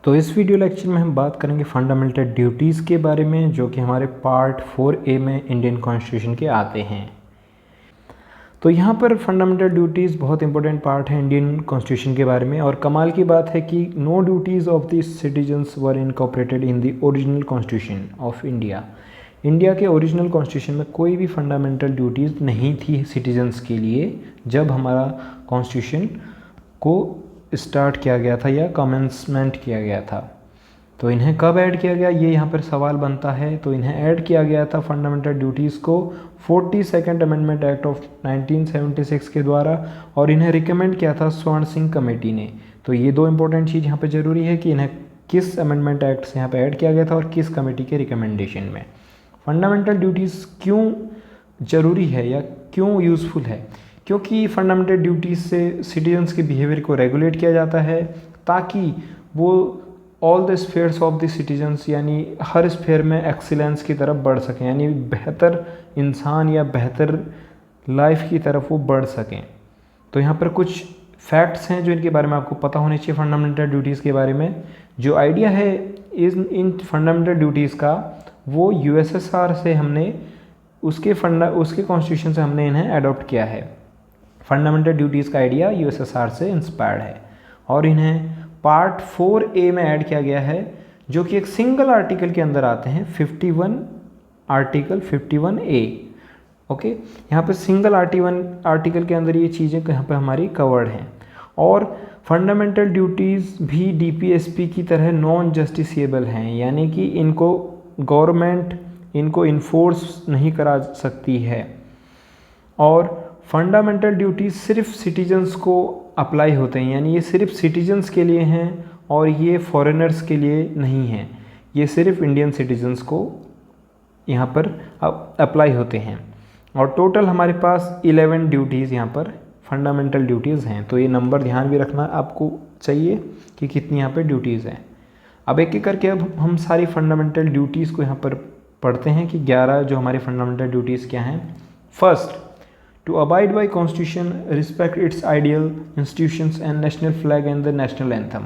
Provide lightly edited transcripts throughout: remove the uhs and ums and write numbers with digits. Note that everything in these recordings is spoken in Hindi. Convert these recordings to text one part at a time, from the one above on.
तो इस वीडियो लेक्चर में हम बात करेंगे फंडामेंटल ड्यूटीज़ के बारे में, जो कि हमारे पार्ट 4A में इंडियन कॉन्स्टिट्यूशन के आते हैं। तो यहाँ पर फंडामेंटल ड्यूटीज़ बहुत इंपॉर्टेंट पार्ट है इंडियन कॉन्स्टिट्यूशन के बारे में। और कमाल की बात है कि no duties of the citizens were incorporated in the original constitution of India. India के ओरिजिनल कॉन्स्टिट्यूशन में कोई भी फंडामेंटल ड्यूटीज़ नहीं थी सिटीजन्स के लिए जब हमारा कॉन्स्टिट्यूशन को स्टार्ट किया गया था या कमेंसमेंट किया गया था। तो इन्हें कब ऐड किया गया, ये यहाँ पर सवाल बनता है। तो इन्हें ऐड किया गया था फंडामेंटल ड्यूटीज़ को 42nd अमेंडमेंट एक्ट ऑफ 1976 के द्वारा, और इन्हें रिकमेंड किया था स्वर्ण सिंह कमेटी ने। तो ये दो इंपॉर्टेंट चीज़ यहाँ पे ज़रूरी है कि इन्हें किस अमेंडमेंट एक्ट से यहाँ पे ऐड किया गया था और किस कमेटी के रिकमेंडेशन में। फंडामेंटल ड्यूटीज़ क्यों ज़रूरी है या क्यों यूज़फुल है? क्योंकि फंडामेंटल ड्यूटीज़ से सिटीजन्स के बिहेवियर को रेगुलेट किया जाता है ताकि वो all the spheres of the citizens, यानी हर स्फेयर में एक्सीलेंस की तरफ बढ़ सकें, यानी बेहतर इंसान या बेहतर लाइफ की तरफ वो बढ़ सकें। तो यहाँ पर कुछ फैक्ट्स हैं जो इनके बारे में आपको पता होने चाहिए फंडामेंटल ड्यूटीज़ के बारे में। जो आइडिया है इन फंडामेंटल ड्यूटीज़ का, वो यूएसएसआर से हमने उसके कॉन्स्टिट्यूशन से हमने इन्हें अडॉप्ट किया है। फंडामेंटल ड्यूटीज़ का आइडिया यूएसएसआर से इंस्पायर्ड है और इन्हें पार्ट 4A में ऐड किया गया है, जो कि एक सिंगल आर्टिकल के अंदर आते हैं, 51 आर्टिकल 51A। ओके, यहाँ पे सिंगल आर्टिकल के अंदर ये चीज़ें यहाँ पे हमारी कवर्ड हैं। और फंडामेंटल ड्यूटीज़ भी डीपीएसपी की तरह नॉन जस्टिसिएबल हैं, यानी कि इनको गवर्नमेंट इनको इन्फोर्स नहीं करा सकती है। और फंडामेंटल ड्यूटीज़ सिर्फ सिटीजन्स को अप्लाई होते हैं, यानी ये सिर्फ सिटीजन्स के लिए हैं और ये फॉरेनर्स के लिए नहीं हैं। ये सिर्फ इंडियन सिटीजन्स को यहाँ पर अप्लाई होते हैं। और टोटल हमारे पास 11 ड्यूटीज़ यहाँ पर फंडामेंटल ड्यूटीज़ हैं। तो ये नंबर ध्यान भी रखना आपको चाहिए कि कितनी यहाँ पर ड्यूटीज़ हैं। अब एक एक करके अब हम सारी फंडामेंटल ड्यूटीज़ को यहाँ पर पढ़ते हैं कि 11 जो हमारी फंडामेंटल ड्यूटीज़ क्या हैं। First, to abide by constitution, respect its ideal, institutions and national flag and the national anthem।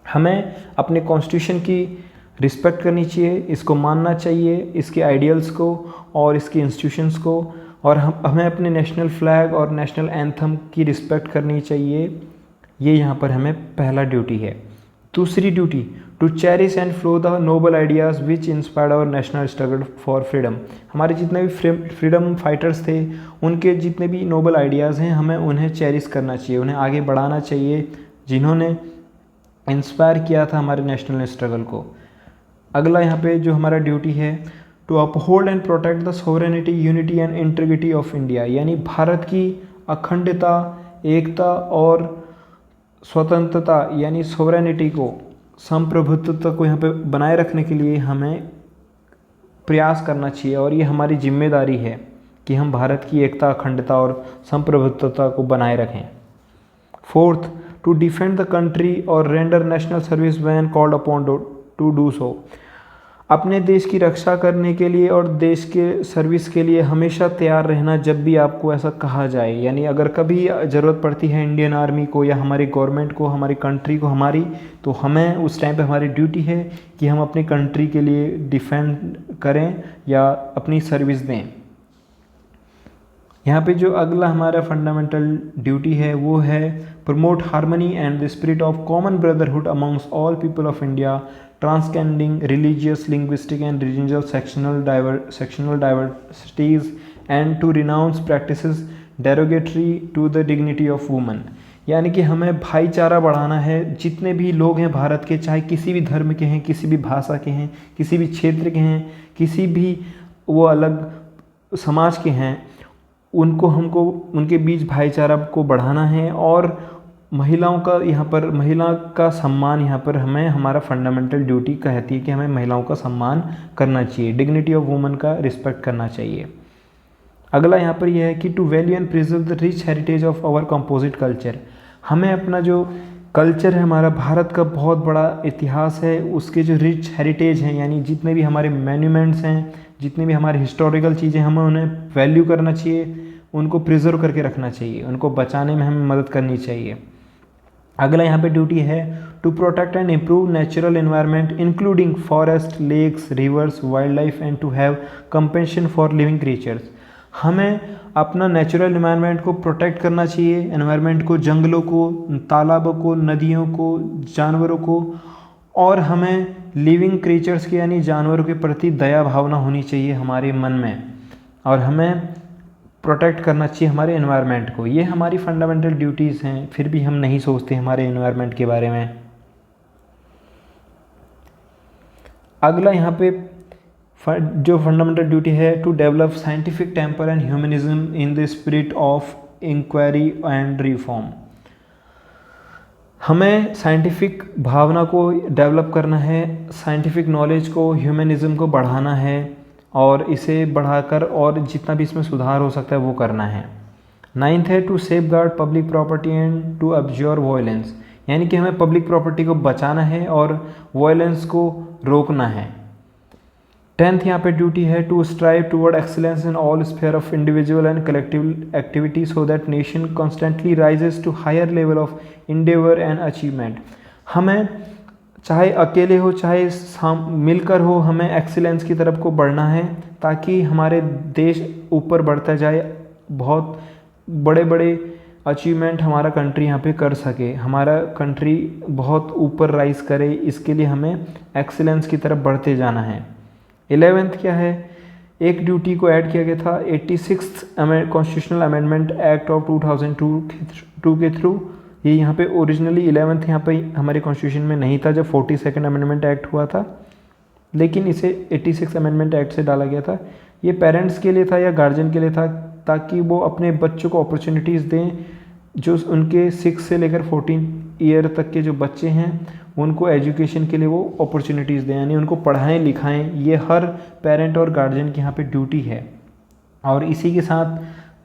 हमें अपने कॉन्स्टिट्यूशन की रिस्पेक्ट करनी चाहिए, इसको मानना चाहिए, इसके आइडियल्स को और इसके इंस्टीट्यूशंस को, और हमें अपने नेशनल फ्लैग और नेशनल एंथम की रिस्पेक्ट करनी चाहिए। ये यहाँ पर हमें पहला ड्यूटी है। दूसरी duty, to cherish and follow the noble ideas which inspired our national struggle for freedom. हमारे जितने भी फ्रीडम फाइटर्स थे, उनके जितने भी नोबल आइडियाज़ हैं, हमें उन्हें चेरिश करना चाहिए, उन्हें आगे बढ़ाना चाहिए, जिन्होंने इंस्पायर किया था हमारे नेशनल स्ट्रगल को। अगला यहाँ पे जो हमारा ड्यूटी है, to uphold and protect the sovereignty, unity and integrity of India, यानी भारत की अखंडता, एकता और स्वतंत्रता यानी सोवरेनिटी को, संप्रभुत्व को यहाँ पे बनाए रखने के लिए हमें प्रयास करना चाहिए। और ये हमारी जिम्मेदारी है कि हम भारत की एकता, अखंडता और संप्रभुत्वता को बनाए रखें। Fourth, to defend the country और render national service when called upon to do so, अपने देश की रक्षा करने के लिए और देश के सर्विस के लिए हमेशा तैयार रहना जब भी आपको ऐसा कहा जाए। यानी अगर कभी ज़रूरत पड़ती है इंडियन आर्मी को या हमारी गवर्नमेंट को, हमारी कंट्री को हमारी, तो हमें उस टाइम पे हमारी ड्यूटी है कि हम अपनी कंट्री के लिए डिफेंड करें या अपनी सर्विस दें। यहाँ पे जो अगला हमारा फंडामेंटल ड्यूटी है वो है promote harmony and the spirit of common brotherhood amongst all people of India, transcending religious, linguistic and regional sectional diversities, and to renounce practices derogatory to the dignity of women। यानी कि हमें भाईचारा बढ़ाना है। जितने भी लोग हैं भारत के, चाहे किसी भी धर्म के हैं, किसी भी भाषा के हैं, किसी भी क्षेत्र के हैं, किसी भी वो अलग समाज के हैं, हमको उनके बीच भाईचारा को बढ़ाना है। और महिलाओं का यहाँ पर, महिला का सम्मान यहाँ पर हमें, हमारा फंडामेंटल ड्यूटी कहती है कि हमें महिलाओं का सम्मान करना चाहिए, डिग्निटी ऑफ वुमन का रिस्पेक्ट करना चाहिए। अगला यहाँ पर यह है कि to value and preserve the rich heritage of our composite culture. हमें अपना जो कल्चर है, हमारा भारत का बहुत बड़ा इतिहास है, उसके जो रिच हेरिटेज हैं, यानी जितने भी हमारे मैन्यूमेंट्स हैं, जितने भी हमारे हिस्टोरिकल चीज़ें, हमें उन्हें वैल्यू करना चाहिए, उनको प्रिजर्व करके रखना चाहिए, उनको बचाने में हमें मदद करनी चाहिए। अगला यहाँ पे ड्यूटी है to protect and improve natural environment including forest, lakes, rivers, wild life and to have compassion for living creatures. हमें अपना नेचुरल एनवायरनमेंट को प्रोटेक्ट करना चाहिए, एनवायरनमेंट को, जंगलों को, तालाबों को, नदियों को, जानवरों को, और हमें लिविंग क्रीचर्स के यानी जानवरों के प्रति दया भावना होनी चाहिए हमारे मन में, और हमें प्रोटेक्ट करना चाहिए हमारे एनवायरनमेंट को। ये हमारी फंडामेंटल ड्यूटीज़ हैं, फिर भी हम नहीं सोचते हमारे एनवायरनमेंट के बारे में। अगला यहाँ पे जो फंडामेंटल ड्यूटी है, to develop scientific temper and humanism in the spirit of inquiry and reform. हमें साइंटिफिक भावना को डेवलप करना है, साइंटिफिक नॉलेज को, ह्यूमनिज्म को बढ़ाना है, और इसे बढ़ाकर और जितना भी इसमें सुधार हो सकता है वो करना है। 9th है to safeguard public property and to abjure violence, यानी कि हमें पब्लिक प्रॉपर्टी को बचाना है और वायलेंस को रोकना है। 10th यहाँ पे ड्यूटी है to strive toward excellence in all sphere of individual and collective activity so that nation constantly rises to higher level of endeavour and achievement. हमें चाहे अकेले हो चाहे मिलकर हो, हमें एक्सीलेंस की तरफ को बढ़ना है ताकि हमारे देश ऊपर बढ़ता जाए, बहुत बड़े बड़े अचीवमेंट हमारा कंट्री यहाँ पे कर सके, हमारा कंट्री बहुत ऊपर राइज करे, इसके लिए हमें एक्सीलेंस की तरफ बढ़ते जाना है। 11th क्या है, एक ड्यूटी को ऐड किया गया था 86th constitutional amendment act of 2002 के थ्रू। ये यहाँ पे ओरिजिनली 11th यहाँ पे हमारे कॉन्स्टिट्यूशन में नहीं था जब 42nd अमेंडमेंट एक्ट हुआ था, लेकिन इसे 86 अमेंडमेंट एक्ट से डाला गया था। ये पेरेंट्स के लिए था या गार्जियन के लिए था, ताकि वो अपने बच्चों को अपॉर्चुनिटीज़ दें, जो उनके 6 से लेकर 14 ईयर तक के जो बच्चे हैं उनको एजुकेशन के लिए वो अपॉर्चुनिटीज़ दें, यानी उनको पढ़ाएं लिखाएं। ये हर पेरेंट और गार्जियन की यहाँ पे ड्यूटी है। और इसी के साथ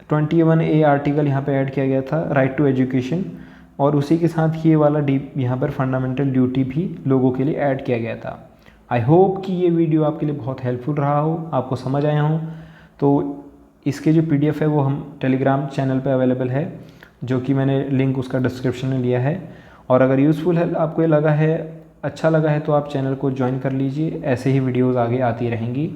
21A आर्टिकल यहाँ पे ऐड किया गया था, राइट टू एजुकेशन, और उसी के साथ ये वाला यहाँ पर फंडामेंटल ड्यूटी भी लोगों के लिए ऐड किया गया था। आई होप कि ये वीडियो आपके लिए बहुत हेल्पफुल रहा हो, आपको समझ आया हो। तो इसके जो PDF है वो हम टेलीग्राम चैनल पे अवेलेबल है, जो कि मैंने लिंक उसका डिस्क्रिप्शन में लिया है। और अगर यूज़फुल है, आपको ये लगा है, अच्छा लगा है, तो आप चैनल को ज्वाइन कर लीजिए, ऐसे ही वीडियोज़ आगे आती रहेंगी।